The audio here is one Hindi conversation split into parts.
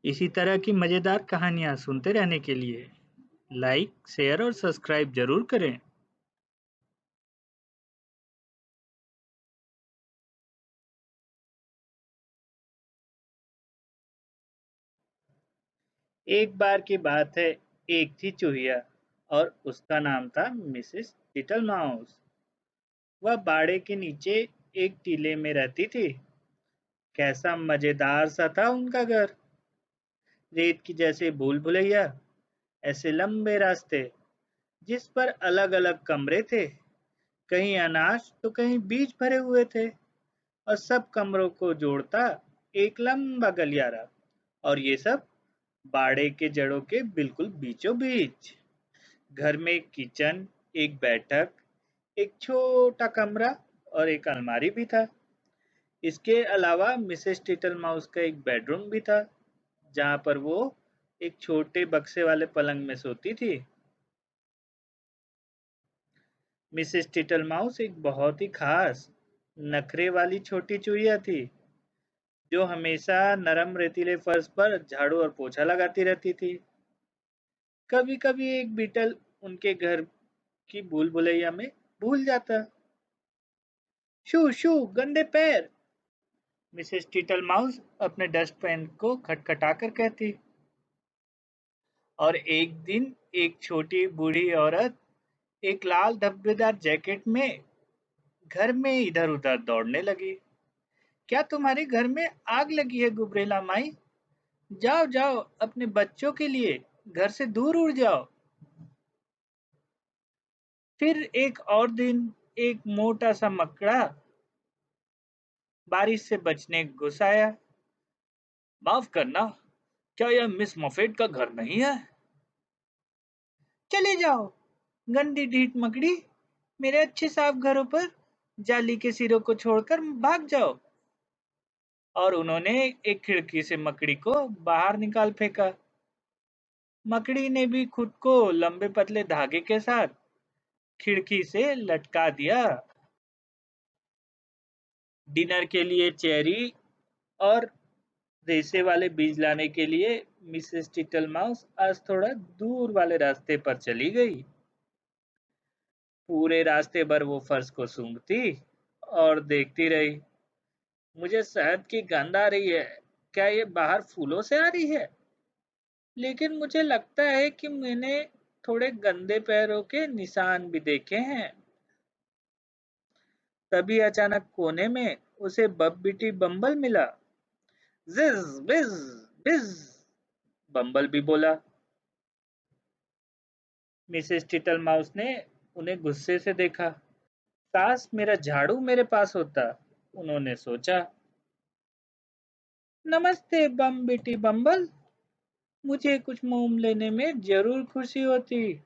इसी तरह की मज़ेदार कहानियाँ सुनते रहने के लिए लाइक, शेयर और सब्सक्राइब ज़रूर करें। एक बार की बात है, एक थी चूहिया और उसका नाम था मिसेस लिटिल माउस। वह बाड़े के नीचे एक टीले में रहती थी। कैसा मज़ेदार सा था उनका घर। रेत की जैसे भूल भुलैया, ऐसे लंबे रास्ते जिस पर अलग अलग कमरे थे। कहीं अनाज तो कहीं बीज भरे हुए थे और सब कमरों को जोड़ता एक लंबा गलियारा। और ये सब बाड़े के जड़ों के बिल्कुल बीचों बीच। घर में एक किचन, एक बैठक, एक छोटा कमरा और एक अलमारी भी था। इसके अलावा मिसेस टिटल माउस का एक बेडरूम भी था, जहाँ पर वो एक छोटे बक्से वाले पलंग में सोती थी। मिसेस टिटल माउस एक बहुत ही खास, नखरे वाली छोटी चूहिया थी, जो हमेशा नरम रेतीले फर्श पर झाड़ू और पोछा लगाती रहती थी। कभी कभी एक बीटल उनके घर की भूल भुलैया में भूल जाता। शू शू, गंदे पैर, मिसेस टिटल माउस अपने डस्टबिन को खटखटाकर कहती। और एक दिन एक छोटी बूढ़ी औरत एक लाल धब्बेदार जैकेट में घर में इधर उधर दौड़ने लगी। क्या तुम्हारे घर में आग लगी है गुबरेला माई? जाओ जाओ, अपने बच्चों के लिए घर से दूर उड़ जाओ। फिर एक और दिन एक मोटा सा मकड़ा बारिश से बचने घुस आया। माफ करना, क्या यह मिस मफेट का घर नहीं है? चले जाओ, गंदी ढीठ मकड़ी, मेरे अच्छे साफ घरों पर जाली के सिरों को छोड़कर भाग जाओ। और उन्होंने एक खिड़की से मकड़ी को बाहर निकाल फेंका। मकड़ी ने भी खुद को लंबे पतले धागे के साथ खिड़की से लटका दिया। डिनर के लिए चेरी और रेशे वाले बीज लाने के लिए मिसेस टिटल माउस आज थोड़ा दूर वाले रास्ते पर चली गई। पूरे रास्ते भर वो फर्श को सूंघती और देखती रही। मुझे शहद की गंध आ रही है। क्या ये बाहर फूलों से आ रही है? लेकिन मुझे लगता है कि मैंने थोड़े गंदे पैरों के निशान भी देखे हैं। तभी अचानक कोने में उसे बब्बिटी बम्बल मिला। जिज बिज बिज, बम्बल भी बोला। मिसेस टिटल माउस ने उन्हें गुस्से से देखा। काश मेरा झाड़ू मेरे पास होता, उन्होंने सोचा। नमस्ते बम्बिटी बम्बल, मुझे कुछ मोम लेने में जरूर खुशी होती,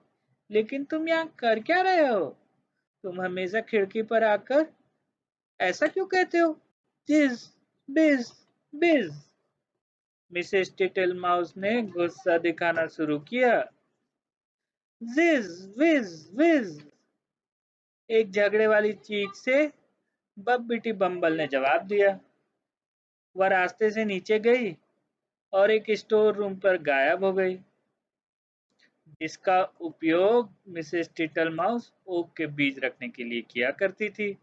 लेकिन तुम यहाँ कर क्या रहे हो? तुम हमेशा खिड़की पर आकर ऐसा क्यों कहते हो? जिज बिज बिज, मिसेस टिटल माउस ने गुस्सा दिखाना शुरू किया। जिज विज विज, एक झगड़े वाली चीख से बब्बिटी बम्बल ने जवाब दिया। वह रास्ते से नीचे गई और एक स्टोर रूम पर गायब हो गई, जिसका उपयोग मिसेस टिटल माउस ओक के बीज रखने के लिए किया करती थी।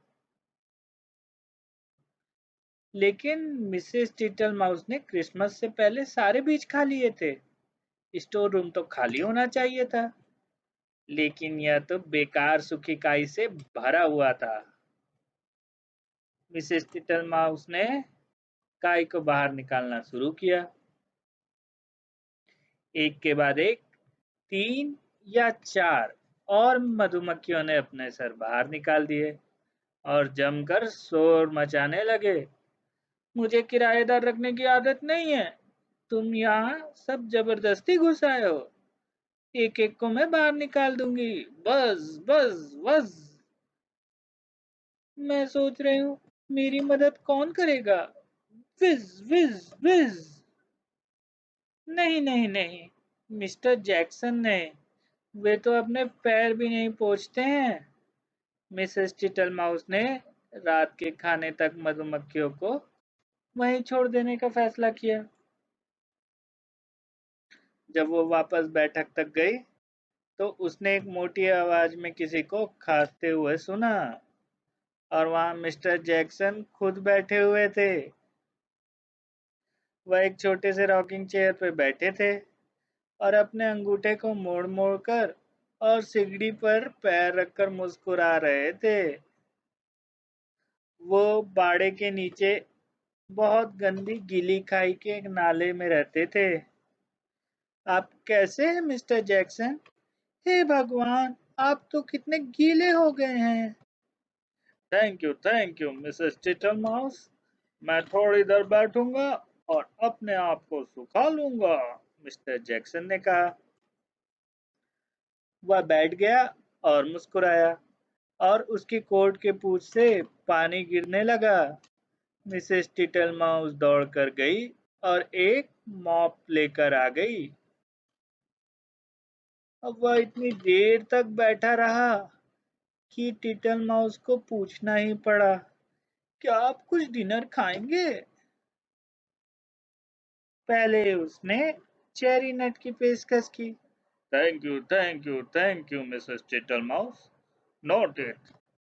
लेकिन मिसेस टिटल माउस ने क्रिसमस से पहले सारे बीज खा लिए थे। स्टोर रूम तो खाली होना चाहिए था, लेकिन यह तो बेकार सूखी काई से भरा हुआ था। मिसेस टिटल माउस ने काई को बाहर निकालना शुरू किया। एक के बाद एक, 3 या 4 और मधुमक्खियों ने अपने सर बाहर निकाल दिए और जमकर शोर मचाने लगे। मुझे किराएदार रखने की आदत नहीं है, तुम यहाँ सब जबरदस्ती घुस आए हो। एक एक को मैं बाहर निकाल दूंगी। बस बस बस, मैं सोच रही हूँ मेरी मदद कौन करेगा? विज विज विज, नहीं नहीं नहीं, मिस्टर जैक्सन ने, वे तो अपने पैर भी नहीं पोंछते हैं। मिसेस टिटल माउस ने रात के खाने तक मधुमक्खियों को वहीं छोड़ देने का फैसला किया। जब वो वापस बैठक तक गई तो उसने एक मोटी आवाज में किसी को खांसते हुए सुना और वहां मिस्टर जैक्सन खुद बैठे हुए थे। वह एक छोटे से रॉकिंग चेयर पर बैठे थे और अपने अंगूठे को मोड़ मोड़ कर और सिगड़ी पर पैर रखकर मुस्कुरा रहे थे। वो बाड़े के नीचे बहुत गंदी गीली खाई के एक नाले में रहते थे। आप कैसे हैं मिस्टर जैक्सन? हे भगवान, आप तो कितने गीले हो गए हैं। Thank you Mrs Tittlemouse. मैं थोड़ी देर बैठूंगा और अपने आप को सुखा लूंगा, मिस्टर जैक्सन ने कहा। वह बैठ गया और मुस्कुराया और उसकी कोट के पूंछ से पानी गिरने लगा। मिसेस टिटल माउस दौड़ कर गई और एक मॉप लेकर आ गई। अब वह इतनी देर तक बैठा रहा कि टिटल माउस को पूछना ही पड़ा, क्या आप कुछ डिनर खाएंगे? पहले उसने चेरी नट की पेशकश की। Thank you Mrs Tittlemouse. Note it,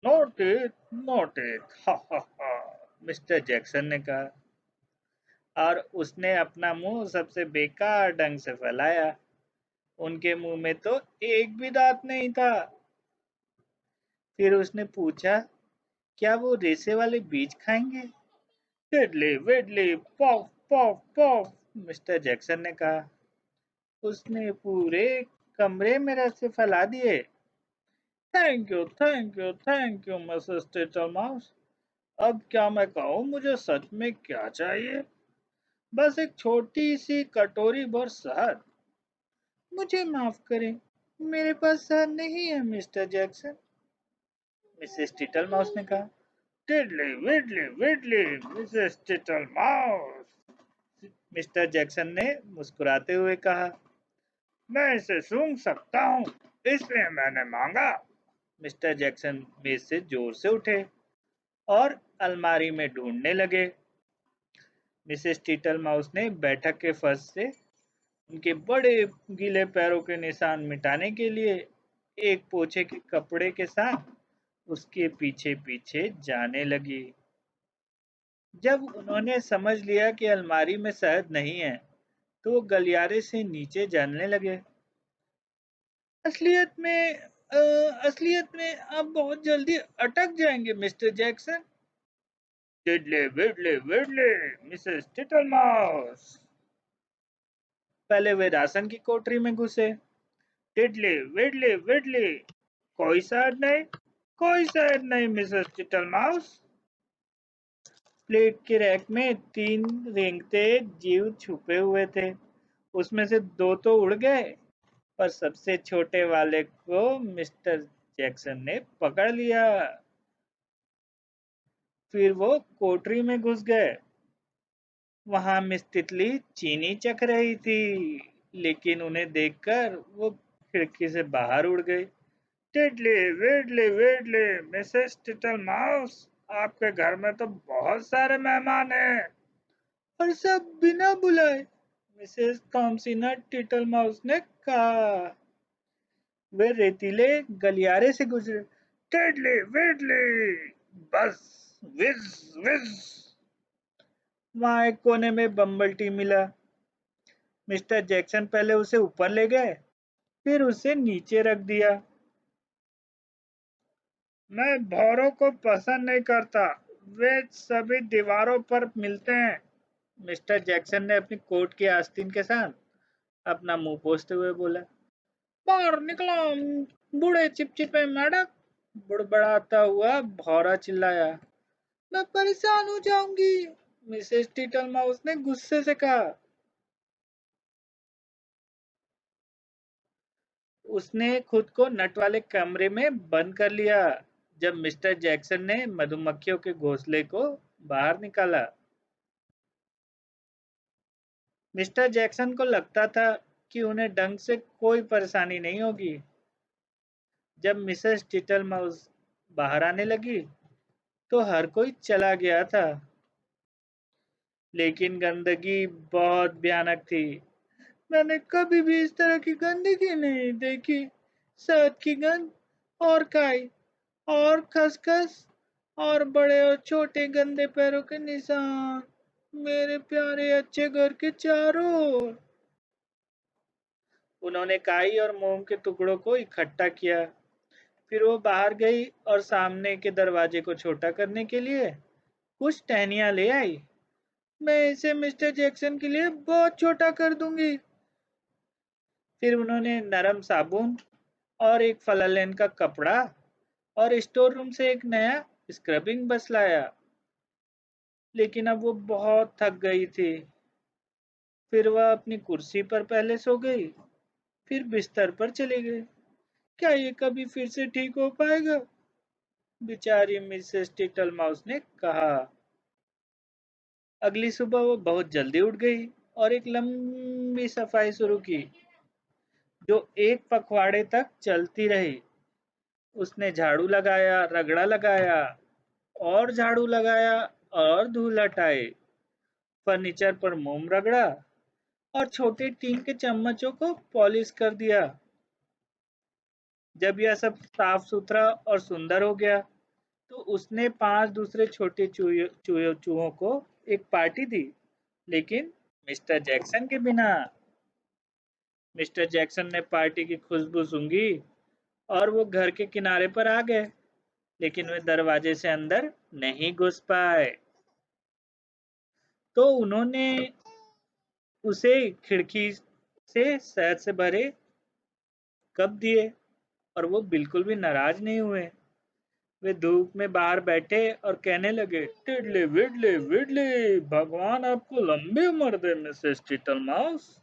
note it, note it, हा हा हा, मिस्टर जैक्सन ने कहा और उसने अपना मुंह सबसे बेकार ढंग से फैलाया। उनके मुंह में तो एक भी दांत नहीं था। फिर उसने पूछा, क्या वो रेसे वाले बीज खाएंगे? Tiddly widdly pouff pouff pouff, Mr Jackson ने कहा। उसने पूरे कमरे में रस्से फैला दिए। Thank you Mrs Tittlemouse. अब क्या मैं कहूँ, मुझे सच में क्या चाहिए? बस एक छोटी सी कटोरी भर शहद। मुझे माफ करें, मेरे पास शहद नहीं है Mr Jackson, Mrs Tittlemouse ने कहा। Tiddly widdly widdly, Mrs Tittlemouse, Mr Jackson ने मुस्कुराते हुए कहा। मैं इसे सूंघ सकता हूँ, इसलिए मैंने मांगा। मिस्टर जैक्सन मेज से जोर से उठे और अलमारी में ढूंढने लगे। मिसेस टीटल माउस ने बैठक के फर्श से उनके बड़े गीले पैरों के निशान मिटाने के लिए एक पोछे के कपड़े के साथ उसके पीछे पीछे जाने लगी। जब उन्होंने समझ लिया कि अलमारी में शहद नहीं है तो वो गलियारे से नीचे जाने लगे। असलियत में असलियत में आप बहुत जल्दी अटक जाएंगे Mr Jackson. Tiddly widdly widdly, Mrs Tittlemouse. पहले वे राशन की कोठरी में घुसे। टिडली विडली विडली, कोई शहद नहीं, कोई शहद नहीं मिसेस टिटल माउस। प्लेट के रैक में 3 रेंगते जीव छुपे हुए थे। उसमें से 2 तो उड़ गए, पर सबसे छोटे वाले को मिस्टर जैक्सन ने पकड़ लिया। फिर वो कोठरी में घुस गए। वहां मिस तितली चीनी चख रही थी, लेकिन उन्हें देखकर वो खिड़की से बाहर उड़ गई। टिडली विडली विडली, मिसेस टिटल माउस, आपके घर में तो बहुत सारे मेहमान हैं और सब बिना बुलाए, मिसेस थॉमसिना टिटल माउस ने कहा। वे रेतीले गलियारे से गुजरे। टिडली विडली, बस, विज विज। वहां एक कोने में बम्बल टी मिला। मिस्टर जैक्सन पहले उसे ऊपर ले गए, फिर उसे नीचे रख दिया। मैं भौरों को पसंद नहीं करता, वे सभी दीवारों पर मिलते हैं, मिस्टर जैक्सन ने अपनी कोट की आस्तीन के साथ अपना मुंह पोंछते हुए बोला। बाहर निकलो बूढ़े चिपचिपे मेढक, बुड़बड़ाता हुआ भौरा चिल्लाया। मैं परेशान हो जाऊंगी, मिसेस टिटल माउस ने गुस्से से कहा। उसने खुद को नट वाले कमरे में बंद कर लिया जब मिस्टर जैक्सन ने मधुमक्खियों के घोंसले को बाहर निकाला। मिस्टर जैक्सन को लगता था कि उन्हें ढंग से कोई परेशानी नहीं होगी। जब मिसेस टिटल माउस बाहर आने लगी तो हर कोई चला गया था, लेकिन गंदगी बहुत भयानक थी। मैंने कभी भी इस तरह की गंदगी नहीं देखी। शहद की गंध और काई और खसखस और बड़े और छोटे गंदे पैरों के निशान मेरे प्यारे अच्छे घर के चारों ओर। उन्होंने काई और मोम के टुकड़ों को इकट्ठा किया। फिर वो बाहर गई और सामने के दरवाजे को छोटा करने के लिए कुछ टहनियां ले आई। मैं इसे मिस्टर जैक्सन के लिए बहुत छोटा कर दूंगी। फिर उन्होंने नरम साबुन और एक फलालेन का कपड़ा और स्टोर रूम से एक नया स्क्रबिंग बस लाया। लेकिन अब वो बहुत थक गई थी। फिर वह अपनी कुर्सी पर पहले सो गई, फिर बिस्तर पर चली गई। क्या ये कभी फिर से ठीक हो पाएगा? बेचारी मिसेस टिटल माउस ने कहा। अगली सुबह वो बहुत जल्दी उठ गई और एक लंबी सफाई शुरू की, जो एक पखवाड़े तक चलती रही। उसने झाड़ू लगाया, रगड़ा लगाया और झाड़ू लगाया और धूल हटाए, फर्नीचर पर मोम रगड़ा और छोटे टीन के चम्मचों को पॉलिश कर दिया। जब यह सब साफ सुथरा और सुंदर हो गया, तो उसने 5 दूसरे छोटे चूहों को एक पार्टी दी, लेकिन मिस्टर जैक्सन के बिना। मिस्टर जैक्सन ने पार्टी की खुशबू सूंघी और वो घर के किनारे पर आ गए, लेकिन वे दरवाजे से अंदर नहीं घुस पाए। तो उन्होंने उसे खिड़की से शहद से भरे कप दिए और वो बिल्कुल भी नाराज नहीं हुए। वे धूप में बाहर बैठे और कहने लगे, टिडली विडली विडली, भगवान आपको लंबी उम्र दे मिसेस टिटल माउस।